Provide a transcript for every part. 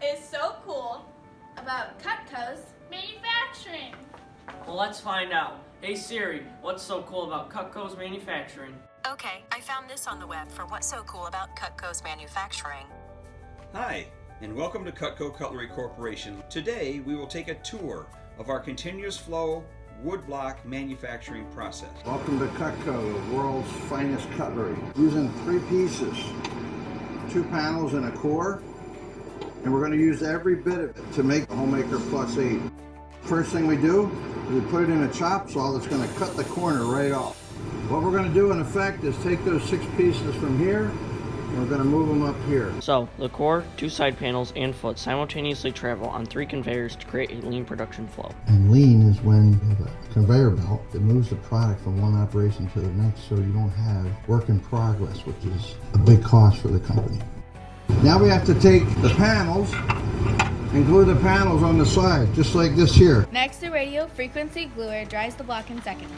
is so cool about Cutco's manufacturing? Well, let's find out. Hey Siri, what's so cool about Cutco's manufacturing? Okay, I found this on the web for what's so cool about Cutco's manufacturing. Hi, and welcome to Cutco Cutlery Corporation. Today we will take a tour of our continuous flow woodblock manufacturing process. Welcome to Cutco, the world's finest cutlery. Using 3 pieces, 2 panels and a core, and we're going to use every bit of it to make the Homemaker Plus 8. First thing we do is we put it in a chop saw that's going to cut the corner right off. What we're going to do in effect is take those 6 pieces from here, and we're going to move them up here. So, the core, 2 side panels, and foot simultaneously travel on 3 conveyors to create a lean production flow. And lean is when you have a conveyor belt that moves the product from one operation to the next, so you don't have work in progress, which is a big cost for the company. Now we have to take the panels and glue the panels on the side, just like this here. Next, the radio frequency gluer dries the block in seconds.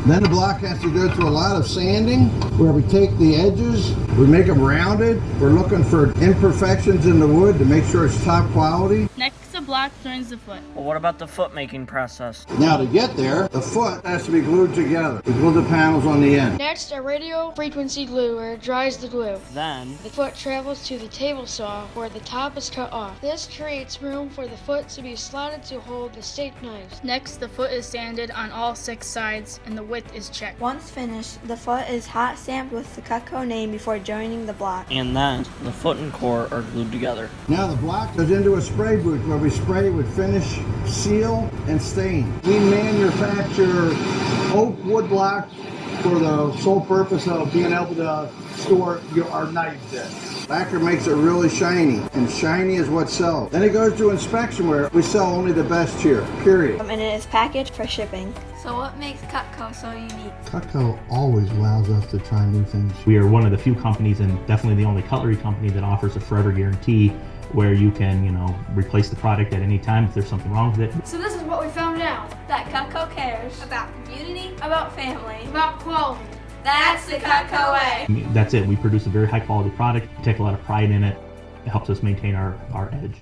Then the block has to go through a lot of sanding, where we take the edges, we make them rounded. We're looking for imperfections in the wood to make sure it's top quality. Next, the block joins the foot. Well, what about the foot making process? Now to get there, the foot has to be glued together. We glue the panels on the end. Next, a radio frequency gluer dries the glue. Then, The foot travels to the table saw where the top is cut off. This creates room for the foot to be slotted to hold the steak knives. Next, the foot is sanded on all 6 sides and the width is checked. Once finished, the foot is hot stamped with the Cutco name before joining the block. and then, the foot and core are glued together. Now the block goes into a spray booth where we spray with finish, seal, and stain. We manufacture oak wood blocks for the sole purpose of being able to store our knives in. Lacquer makes it really shiny, and shiny is what sells. Then it goes to inspection where we sell only the best here, period. And it is packaged for shipping. So what makes Cutco so unique? Cutco always allows us to try new things. We are one of the few companies, and definitely the only cutlery company, that offers a forever guarantee where you can, replace the product at any time if there's something wrong with it. So this is what we found out. That Cutco cares about community, about family, About quality. That's the Cutco way. That's it. We produce a very high quality product. We take a lot of pride in it. It helps us maintain our edge.